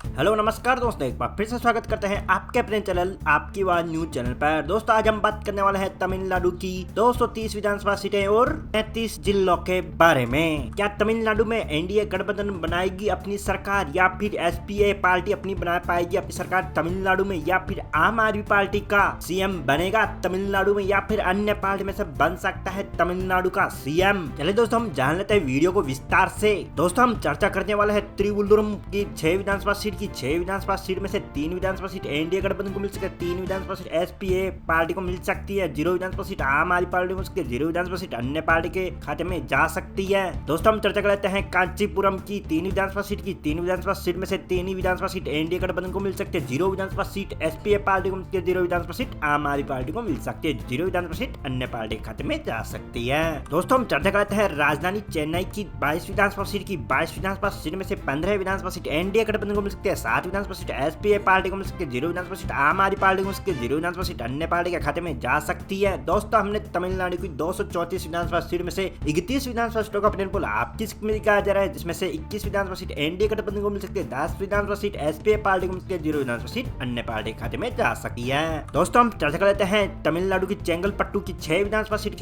Hello नमस्कार दोस्तों, एक बार फिर से स्वागत करते हैं आपके अपने चैनल आपकी आवाज न्यूज चैनल पर। दोस्तों आज हम बात करने वाले हैं तमिलनाडु की 230 विधानसभा सीटें और 33 जिलों के बारे में। क्या तमिलनाडु में एनडीए गठबंधन बनाएगी अपनी सरकार या फिर एसपीए पार्टी अपनी बना पाएगी अपनी सरकार तमिलनाडु में, या फिर आम आदमी पार्टी का सीएम बनेगा तमिलनाडु में, या फिर अन्य पार्टी में से बन सकता है तमिलनाडु का सीएम। चलिए दोस्तों हम जान लेते हैं वीडियो को विस्तार से। दोस्तों हम चर्चा करने वाले हैं त्रिवुलुरम की 6 विधानसभा सीट की 6 विधानसभा सीट में से 3 विधानसभा सीट एनडीए गठबंधन को मिल सकती है, 3 विधानसभा सीट एसपीए पार्टी को मिल सकती है, 0 विधानसभा सीट आम आदमी पार्टी को मिल सकती है, 0 विधानसभा सीट अन्य पार्टी के खाते में जा सकती है। दोस्तों हम चर्चा कर लेते हैं कांचीपुरम की 3 विधानसभा सीट की 3 विधानसभा सीट में से 3 विधानसभा सीट एनडीए गठबंधन को मिल सकती है, 0 विधानसभा सीट एसपीए पार्टी को मिलती है, 0 विधानसभा सीट आम आदमी पार्टी को मिल सकती है, 0 विधानसभा सीट अन्य पार्टी के खाते में जा सकती है। दोस्तों हम चर्चा कर लेते हैं राजधानी चेन्नई की 22 विधानसभा सीट की 22 विधानसभा सीट में से 15 विधानसभा सीट एनडीए गठबंधन को मिल सकती है, 7 विधानसभा सीट एसपीए पार्टी को मिल सकती है, 0 विधानसभा सीट आम आदमी पार्टी को मिल सकती है, 0 विधानसभा सीट अन्य पार्टी के खाते में जा सकती है। दोस्तों हमने तमिलनाडु की 234 विधानसभा सीट में से 31 विधानसभा सीटों का अपडेट बोला आपकी में कहा जा रहा है, जिसमें से 21 विधानसभा सीट एनडीए गठबंधन को मिल सकती है, 10 विधानसभा सीट एसपीए पार्टी को मिल सकती है, 0 विधानसभा सीट अन्य पार्टी के खाते में जा सकती है। दोस्तों हम चर्चा कर लेते हैं तमिलनाडु की चेंगलपट्टू की 6 विधानसभा सीट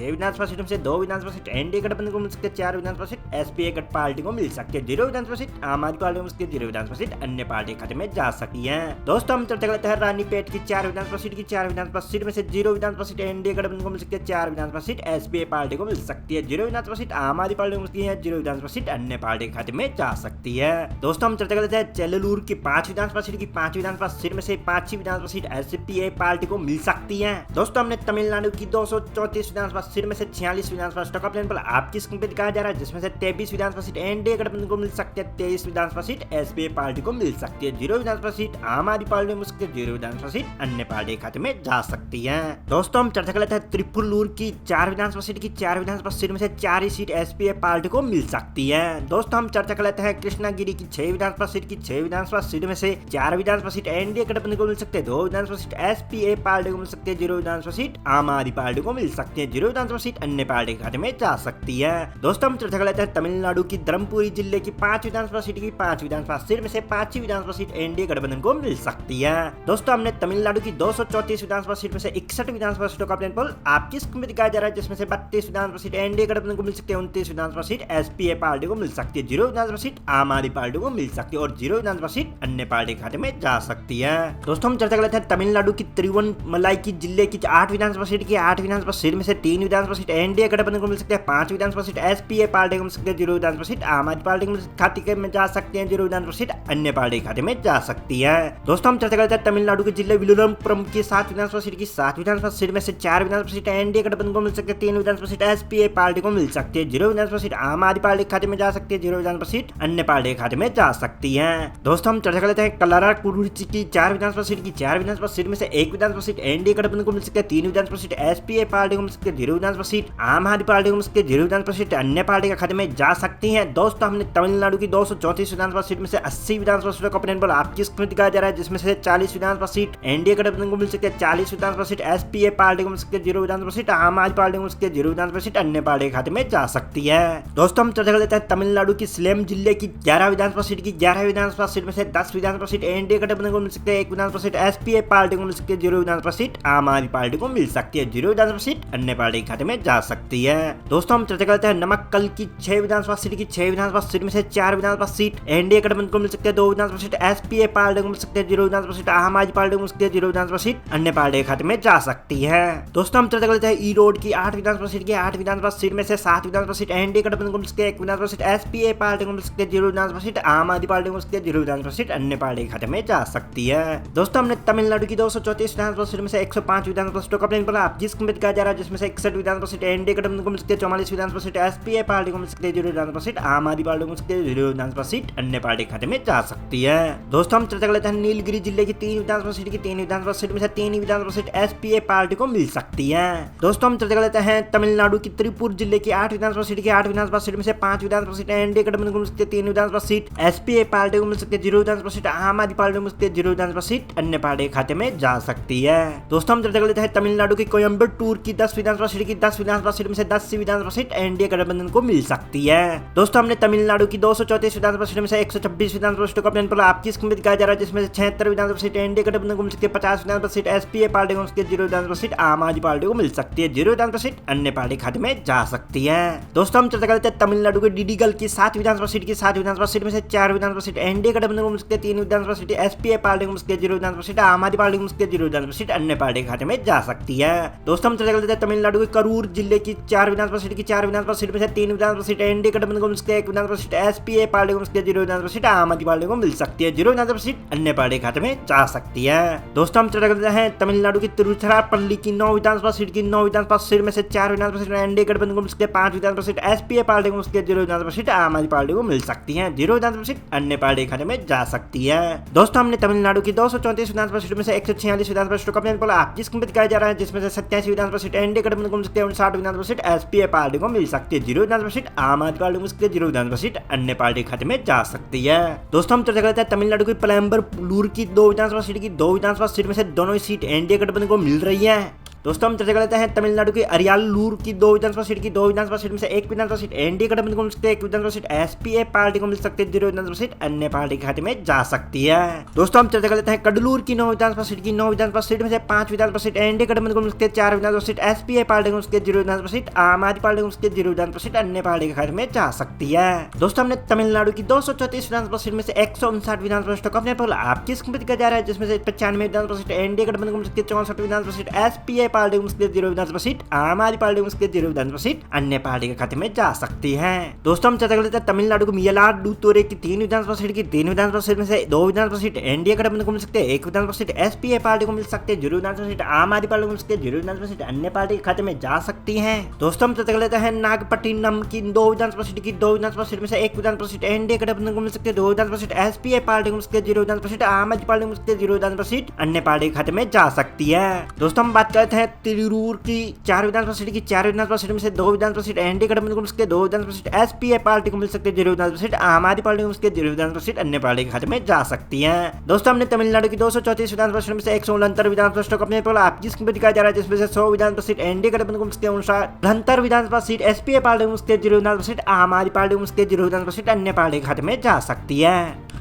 में से 2 विधानसभा सीट एनडीए गठबंधन को मिल सकती है, 4 विधानसभा सीट एसपीए पार्टी को मिल सकती है, 0 विधानसभा सीट आम आदमी पार्टी को मिल सकती है, 0 विधानसभा सीट अन्य पार्टी के खाते में जा सकती है। दोस्तों हम चर्चा करते हैं रानीपेट की 4 विधानसभा सीट की 4 विधानसभा सीट में से 0 विधानसभा सीट एनडीए गठबंधन को मिल सकती है, 4 विधानसभा सीट एसपीए पार्टी को मिल सकती है, 0 विधानसभा सीट आम आदमी पार्टी को मिल सकती है, 0 विधानसभा सीट अन्य पार्टी के खाते में जा सकती है। दोस्तों हम चर्चा करते हैं चेल्लूर की 5 विधानसभा सीट की 5 विधानसभा सीट में से 5 विधानसभा सीट एसपीए पार्टी को मिल सकती है। दोस्तों हमने तमिलनाडु की 234 विधानसभा सीट में से 46 विधानसभा स्टॉक प्लान पर आपकी स्क्रीन पर दिखाया जा रहा है, जिसमें से 23 विधानसभा सीट एनडीए गठबंधन को मिल सकती है, 23 विधानसभा सीट एसपीए पार्टी को मिल सकती है, 0 विधानसभा सीट आम आदमी पार्टी को मिल सकती है, 0 विधानसभा सीट अन्य पार्टी खाते में जा सकती है। दोस्तों हम चर्चा कर लेते हैं त्रिपुरलूर की 4 विधानसभा सीट की 4 विधानसभा सीट में से 4 ही सीट एसपीए पार्टी को मिल सकती है। दोस्तों हम चर्चा कर लेते हैं कृष्णागिरी की 6 विधानसभा सीट की 6 विधानसभा सीट में से 4 विधानसभा सीट एनडीए गठबंधन को मिल सकते हैं, 2 विधानसभा सीट एसपीए पार्टी को मिल सकती है, 0 विधानसभा सीट आम आदमी पार्टी को मिल सकती है, 0 विधानसभा सीट अन्य पार्टी खाते में जा सकती है। दोस्तों हम चर्चा कर लेते हैं तमिलनाडु की धर्मपुरी जिले की 5 विधानसभा सीट की 5 विधानसभा सीट में से 5 ही विधानसभा सीट एनडीए गठबंधन को मिल सकती है। दोस्तों हमने तमिलनाडु की 234 विधानसभा सीट में से 61 विधानसभा सीटों का प्लान आपकी स्क्रीन में दिखाया जा रहा है, जिसमें से 32 विधानसभा सीट एनडीए गठबंधन को मिल सकती है, 29 विधानसभा सीट एसपीए पार्टी को मिल सकती है, 0 विधानसभा सीट आम आदमी पार्टी को मिल सकती है और 0 विधानसभा सीट अन्य पार्टी खाते में जा सकती है। दोस्तों हम चर्चा कर लेते हैं तमिलनाडु की तिरुवन्नमलाई की जिले की 8 विधानसभा सीट की 8 विधानसभा सीट में से 3 विधानसभा सीट एनडीए गठबंधन को मिल सकती है, 5 विधानसभा सीट एसपीए पार्टी को मिल सकती है, 0 विधानसभा सीट आम आदमी पार्टी को खाते में जा सकती है, 0 विधानसभा सीट अन्य पार्टी खाते में जा सकती है। दोस्तों हम चर्चा करते हैं तमिलनाडु के जिले विलुपुरम की 7 विधानसभा सीट की 7 विधानसभा सीट में से 4 विधानसभा सीट एनडीए गठबंधन को मिल सकती है, 3 विधानसभा सीट एसपीए पार्टी को मिल सकती है, 0 विधानसभा सीट आम आदमी पार्टी खाते में जा सकती है, 0 विधानसभा सीट अन्य पार्टी खाते में जा सकती है। दोस्तों हम चर्चा कर लेते हैं कलाराकुरुची की 4 विधानसभा सीट की 4 विधानसभा सीट में से 1 विधानसभा सीट एनडीए गठबंधन को मिल सकती है, 3 विधानसभा सीट एसपीए पार्टी को मिल सकती है, 0 विधानसभा सीट आम आदमी पार्टी को मिल सकती है, 0 विधानसभा सीट अन्य पार्टी के खाते में जा सकती है। दोस्तों हमने तमिलनाडु की 234 विधानसभा सीट में से 80 विधानसभा सीटों का प्लान आपकी स्क्रीन दिखाया जा रहा है, जिसमें से 40 विधानसभा सीट एनडीए गठबंधन को मिल सकती है, 40 विधानसभा सीट एसपीए पार्टी को मिल सकती है, 0 विधानसभा सीट आम आदमी पार्टी को मिल सकती है, 0 विधानसभा सीट अन्य पार्टी के खाते में जा सकती है। दोस्तों हम चर्चा कर लेते हैं तमिलनाडु की सलेम जिले की 11 विधानसभा सीट की 11 विधानसभा सीट में से 10 विधानसभा सीट एनडीए गठबंधन को मिल सकती है, 1 विधानसभा सीट एसपीए पार्टी को मिल सकती है, 0 विधानसभा सीट आम आदमी पार्टी को मिल सकती है, 0 विधानसभा सीट अन्य पार्टी के खाते में जा सकती है। दोस्तों हम चर्चा करते हैं नमक्कल की 6 विधानसभा सीट की 6 विधानसभा सीट में से 4 विधानसभा सीट एनडीए गठबंधन को मिल सकती है, 2 विधानसभा सीट एसपीए पार्टी को मिल सकती है, 0 विधानसभा सीट आम आदमी पार्टी को मिल सकती है, 0 विधानसभा सीट अन्य पार्टी के खाते में जा सकती है। दोस्तों हम चर्चा करते हैं ई रोड की 8 विधानसभा सीट की 8 विधानसभा सीट में से 7 विधानसभा सीट एनडीए गठबंधन को मिल सकती है, 1 विधानसभा सीट एसपीए पार्टी को मिल सकती है, 0 विधानसभा सीट आम आदमी पार्टी को मिल सकती है, 0 विधानसभा सीट अन्य पार्टी के खाते में जा सकती है। दोस्तों हमने तमिलनाडु की 234 विधानसभा सीट में से 105 विधानसभा सीटों का प्लान आप जिस दिखाया जा रहा है, जिसमें से 61 विधानसभा सीट एनडीए गठबंधन को मिल सकती है, 44 विधानसभा सीट एसपीए पार्टी को मिल सकती है, 0 विधानसभा सीट आम आदमी पार्टी को मिल सकती है, 0 विधानसभा सीट अन्य पार्टी खाते में जा सकती है। दोस्तों हम चर्चा कर लेते हैं नीलगिरी जिले की 3 विधानसभा सीट की 3 विधानसभा सीट में से 3 विधानसभा सीट एसपीए पार्टी को मिल सकती है। दोस्तों हम चर्चा कर लेते हैं तमिलनाडु की त्रिपुर जिले की 8 विधानसभा सीट की 8 विधानसभा सीट में से 5 विधानसभा सीट एनडीए गठबंधन को मिल सकती है, 3 विधानसभा सीट एसपीए पार्टी को मिल सकती है, 0 विधानसभा सीट आम आदमी पार्टी को मिल सकती है, 0 विधानसभा सीट अन्य पार्टी खाते में जा सकती है। दोस्तों हम चर्चा कर लेते हैं तमिलनाडु की कोयम्बटूर की 10 विधानसभा सीट की 10 विधानसभा सीट में से 10 विधानसभा सीट एनडीए गठबंधन को मिल सकती है। दोस्तों हमने तमिलनाडु की 234 विधानसभा सीट में से 126 विधानसभा सीटों का प्लान एग्जाम्पल आपकी स्क्रीन पर दिखाया जा रहा है, जिसमें से 76 विधानसभा सीट एनडीए गठबंधन को मिल सकती है, 50 विधानसभा सीट एसपीए पार्टी को मिल सकती है, 0 विधानसभा सीट आम आदमी पार्टी को मिल सकती है, 0 विधानसभा सीट अन्य पार्टी खाते में जा सकती है। दोस्तों हम चर्चा करते हैं तमिलनाडु के डिडिगल की 7 विधानसभा सीट की। 7 विधानसभा सीट में से 4 विधानसभा सीट एनडीए गठबंधन को मिल सकती है, 3 विधानसभा सीट एसपीए पार्टी को मिल सकती है, 0 विधानसभा सीट आम आदमी पार्टी को मिल सकती है, 0 विधानसभा सीट अन्य पार्टी के खाते में जा सकती है। दोस्तों हम चर्चा करते हैं तमिलनाडु के करूर जिले की 4 विधानसभा सीट की। 4 विधानसभा सीट में से 3 विधानसभा सीट एनडीए गठबंधन को मिल सकती है, 1 विधानसभा सीट एसपीए पार्टी को मिल सकती है, 0 विधानसभा सीट आम आदमी पार्टी को मिल सकती है, 0 विधानसभा सीट अन्य पार्टी खाते में जा सकती है। दोस्तों हम चर्चा करते हैं तमिलनाडु की तिरुचिरापल्ली की 9 विधानसभा सीट की। 9 विधानसभा सीट में से 4 विधानसभा सीट एनडीए गठबंधन को मिल सकती है, 5 विधानसभा सीट एसपीए पार्टी को मिल सकती है, 0 विधानसभा सीट आम आदमी पार्टी को मिल सकती है, 0 विधानसभा सीट अन्य पार्टी खाते में जा सकती है। दोस्तों हमने तमिलनाडु की 234 विधानसभा सीट में से 146 विधानसभा सीटों का प्लान बोला आप जिसको दिखाया जा रहा है, जिसमें से 87 विधानसभा सीट एनडीए गठबंधन को मिल सकती है, 60 विधानसभा सीट एसपीए पार्टी को मिल सकती है, 0 विधानसभा सीट आम आदमी पार्टी को मिल सकती है, 0 विधानसभा सीट अन्य पार्टी खाते में जा सकती है। दोस्तों हम चर्चा करते हैं तमिलनाडु की पलम्बर की 2 विधानसभा सीट की। 2 विधानसभा सीट में से दोनों ही सीट एनडीए गठबंधन को मिल रही है। दोस्तों हम चर्चा करते हैं तमिलनाडु की अरियालूर की 2 विधानसभा सीट की। 2 विधानसभा सीट में से 1 विधानसभा सीट एनडीए गठबंधन को मिल सकती है, 1 विधानसभा सीट एसपीए पार्टी को मिल सकती है, 0 विधानसभा सीट अन्य पार्टी के खाते में जा सकती है। दोस्तों हम चर्चा करते हैं कडलूर की 9 विधानसभा सीट की। 9 विधानसभा सीट में से 5 विधानसभा सीट एनडीए गठबंधन को मिल सकती है, 4 विधानसभा सीट एसपीए पार्टी को मिल सकती है, 0 विधानसभा सीट आम आदमी पार्टी को मिल सकती है, 0 विधानसभा सीट अन्य पार्टी के खाते में जा सकती है। दोस्तों हमने तमिलनाडु की 234 विधानसभा सीट में से 159 विधानसभा सीटों का अपने पर आपकी स्क्रीन पर दिखाया जा रहा है, जिसमें से 95 विधानसभा सीट एनडीए गठबंधन को मिल सकती है, 64 विधानसभा सीट एसपीए पार्टी को मिल सकती है, 0 विधानसभा सीट आम आदमी पार्टी को मिल सकती है, 0 विधानसभा सीट अन्य पार्टी के खाते में जा सकती है। दोस्तों हम चर्चा कर लेते हैं तमिलनाडु को मियालाडुतुरै की 3 विधानसभा सीट की। 3 विधानसभा सीट में से 2 विधानसभा सीट एनडीए गठबंधन को मिल सकते हैं, 1 विधानसभा सीट एसपीए पार्टी को मिल सकते हैं, 0 विधानसभा सीट आम आदमी पार्टी को मिल सकती है, 0 विधानसभा सीट अन्य पार्टी के खाते में जा सकती है। दोस्तों हम चर्चा कर लेते हैं नागपट्टिनम की 2 विधानसभा सीट की। 2 विधानसभा सीट में से 1 विधानसभा सीट एनडीए गठबंधन को मिल सकती है, 2 विधानसभा सीट एसपीए पार्टी को मिल सकती है, 0 विधानसभा सीट आम आदमी पार्टी को मिल सकती है, 0 विधानसभा सीट अन्य पार्टी के खाते में जा सकती है। दोस्तों हम बात करते हैं तिरूर की 4 विधानसभा सीट की। 4 विधानसभा सीट में से 2 विधानसभा सीट एनडीए गठबंधन को मिल सकती है, 2 विधानसभा सीट एसपीए पार्टी को मिल सकती है, 0 विधानसभा सीट आम आदमी पार्टी को मिल सकती है, 0 विधानसभा सीट अन्य पार्टी के खाते में जा सकती है। दोस्तों हमने तमिलनाडु की 234 विधानसभा सीट में से 169 विधानसभा सीटों का अपने पर आपकी स्क्रीन पर दिखाया जा रहा है, जिसमें से 100 विधानसभा सीट एनडीए गठबंधन को मिल सकती है, 69 विधानसभा सीट एसपीए पार्टी को मिल सकती है, 0 विधानसभा सीट आम आदमी पार्टी को मिल सकती है, 0 विधानसभा सीट अन्य पार्टी के खाते में जा सकती है।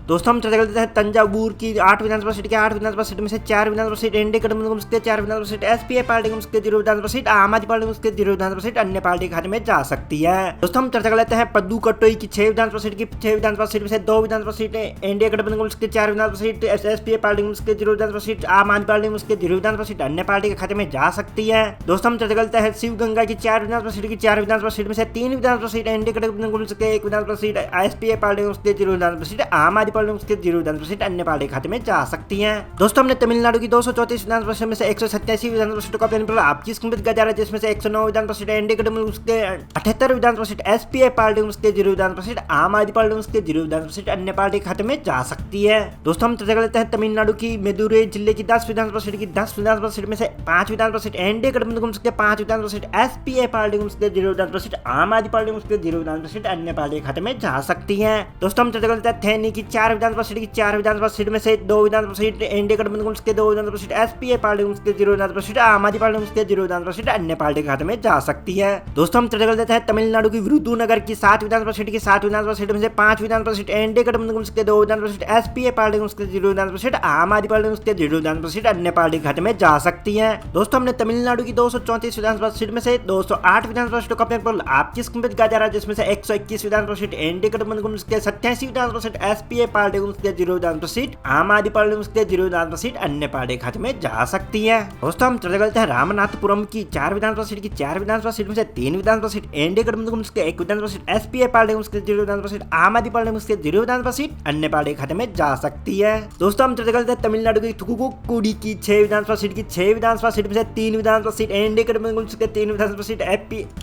दोस्तों हम चर्चा करते हैं तंजावुर की 8 विधानसभा सीट की। 8 विधानसभा सीट में से 4 विधानसभा सीट एनडीए गठबंधन को मिल सकती है, 4 विधानसभा सीट एसपीए पार्टी को मिल सकती है, 0 विधानसभा सीट आम आदमी पार्टी को मिल सकती है, 0 विधानसभा सीट अन्य पार्टी के खाते में जा सकती है। दोस्तों हम चर्चा कर लेते हैं पद्दुकोट्टई की 6 विधानसभा सीट की। 6 विधानसभा सीट में से 2 विधानसभा सीट एनडीए गठबंधन को मिल सकती है, 4 विधानसभा सीट एसपीए पार्टी को मिल सकती है, 0 विधानसभा सीट आम आदमी पार्टी को मिल सकती है, 0 विधानसभा सीट अन्य पार्टी के खाते में जा सकती है। दोस्तों हम चर्चा करते हैं शिवगंगा की 4 विधानसभा सीट की। 4 विधानसभा सीट में से 3 विधानसभा सीट एनडीए गठबंधन को मिल सकती है, 1 विधानसभा सीट एसपीए पार्टी को मिल सकती है, 0 विधानसभा सीट आम आदमी पार्टी को मिल सकती है, 0 विधानसभा सीट अन्य पार्टी खाते में जा सकती हैं। दोस्तों हमने तमिलनाडु की 234 विधानसभा सीट में से 187 विधानसभा सीटों का प्लान आपकी स्क्रीन पर दिखाया जा रहा है, जिसमें से 109 विधानसभा सीट एनडीए गठबंधन को मिल सकती है, 78 विधानसभा सीट एसपीए पार्टी को मिल सकती है, 0 विधानसभा सीट आम आदमी पार्टी को मिल सकती है, 0 विधानसभा सीट अन्य पार्टी के खाते में जा सकती है। दोस्तों हम चर्चा कर लेते हैं तमिलनाडु की मेदुरै जिले की 10 विधानसभा सीट की। 10 विधानसभा सीट में से 5 विधानसभा सीट एनडीए गठबंधन को मिल सकती है, 5 विधानसभा सीट एसपीए पार्टी को मिल सकती है, 0 विधानसभा सीट आम आदमी पार्टी को मिल सकती है, 0 विधानसभा सीट अन्य पार्टी के खाते में जा सकती है। दोस्तों हम चर्चा कर लेते हैं थेनी की 4 विधानसभा सीट की। 4 विधानसभा सीट में से 2 विधानसभा सीट एनडीए गठबंधन को मिल सकती है, 2 विधानसभा सीट एसपीए पार्टी को मिल सकती है, 0 विधानसभा सीट आम आदमी पार्टी को मिल सकती है, 0 विधानसभा सीट अन्य पार्टी के खाते में जा सकती है। दोस्तों हम चर्चा कर लेते हैं तमिलनाडु की विरुधुनगर की 7 विधानसभा सीट की। 7 विधानसभा सीट में से 5 विधानसभा सीट एनडीए गठबंधन को मिल सकती है, 2 विधानसभा सीट एसपीए पार्टी को मिल सकती है, 0 विधानसभा सीट आम आदमी पार्टी को मिल सकती है, 0 विधानसभा सीट अन्य पार्टी के खाते में जा सकती है। दोस्तों हमने तमिलनाडु की 234 विधानसभा सीट में से 208 विधानसभा सीटों का अपने आपकी स्क्रीन पर दिखाया जा रहा है, जिसमें से 121 विधानसभा सीट एनडीए गठबंधन को मिल सकती है, 87 विधानसभा सीट एसपीए पार्टी को मिल सकती है, 0 विधानसभा सीट आम आदमी पार्टी को मिल सकती है, 0 विधानसभा सीट अन्य पार्टी खाते में जा सकती है। दोस्तों हम चर्चा करते हैं रामनाथपुरम की 4 विधानसभा सीट की। 4 विधानसभा सीट में से 3 विधानसभा सीट एनडीए गठबंधन को मिल सकती है, 1 विधानसभा सीट एसपीए पार्टी को मिल सकती है, 0 विधानसभा सीट आम आदमी पार्टी को मिल सकती है, 0 विधानसभा सीट अन्य पार्टी खाते में जा सकती है। दोस्तों हम चर्चा करते हैं तमिलनाडु की थुकुकुडी की 6 विधानसभा सीट की। 6 विधानसभा सीट में से 3 विधानसभा सीट एनडीए गठबंधन को मिल सकती है, 3 विधानसभा सीट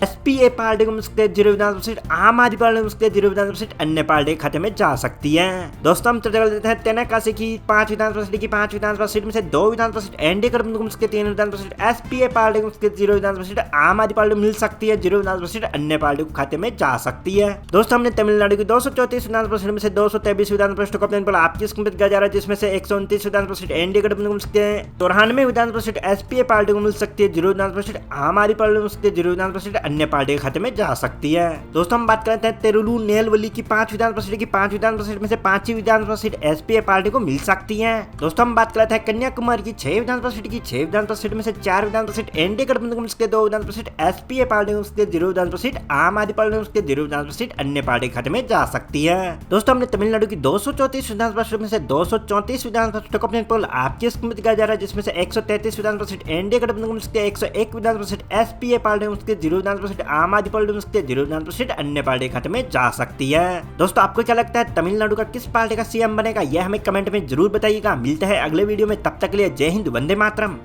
एसपीए पार्टी को मिल सकती है, 0 विधानसभा सीट आम आदमी पार्टी को मिल सकती है, 0 विधानसभा सीट अन्य पार्टी खाते में जा सकती है। दोस्तों हम चर्चा करते हैं तेनाकासी की 5 विधानसभा सीट की। 5 विधानसभा सीट में से 2 विधानसभा सीट एनडीए गठबंधन को मिल सकती है, 3 विधानसभा सीट एसपीए पार्टी को मिल सकती है, 0 विधानसभा सीट आम आदमी पार्टी को मिल सकती है, 0 विधानसभा सीट अन्य पार्टी को खाते में जा सकती है। दोस्तों हमने तमिलनाडु की 234 विधानसभा सीट में से 223 विधानसभा सीटों का प्लान पर आपकी स्क्रीन पर दिखाया जा रहा है, जिसमें से 129 विधानसभा सीट एनडीए गठबंधन को मिल सकती है, 93 विधानसभा सीट एसपीए पार्टी को मिल सकती है, 0 विधानसभा सीट आम आदमी पार्टी को मिल सकती है, 0 विधानसभा सीट अन्य पार्टी के खाते में जा सकती है। दोस्तों हम बात करते हैं तिरुनेलवेली की 5 विधानसभा सीट की। 5 विधानसभा सीट में से 5 सी विधानसभा सीट एसपीए पार्टी को मिल सकती है। दोस्तों हम बात कर रहे थे कन्याकुमारी की 6 विधानसभा सीट की। 6 विधानसभा सीट में से 4 विधानसभा सीट एनडीए गठबंधन को मिल सकती है, 2 विधानसभा सीट एसपीए पार्टी को मिल सकती है, 0 विधानसभा सीट आम आदमी पार्टी को मिल सकती है, 0 विधानसभा सीट अन्य पार्टी खाते में जा सकती है। दोस्तों हमने तमिलनाडु की 234 विधानसभा सीट में से 234 विधानसभा सीटों को अपने पोल आपकी स्कीम दिखाया जा रहा है, जिसमें से 133 विधानसभा सीट एनडीए गठबंधन को मिल सकती है, 101 विधानसभा सीट एसपीए पार्टी को मिल सकती है, 0 विधानसभा सीट आम आदमी पार्टी को मिल सकती है, 0 विधानसभा सीट अन्य पार्टी खाते में जा सकती है। दोस्तों आपको क्या लगता है तमिलनाडु का किस पार्टी का सीएम बनेगा, यह हमें कमेंट में जरूर बताइएगा। मिलते हैं अगले वीडियो में, तब तक के लिए जय हिंद, वंदे मातरम।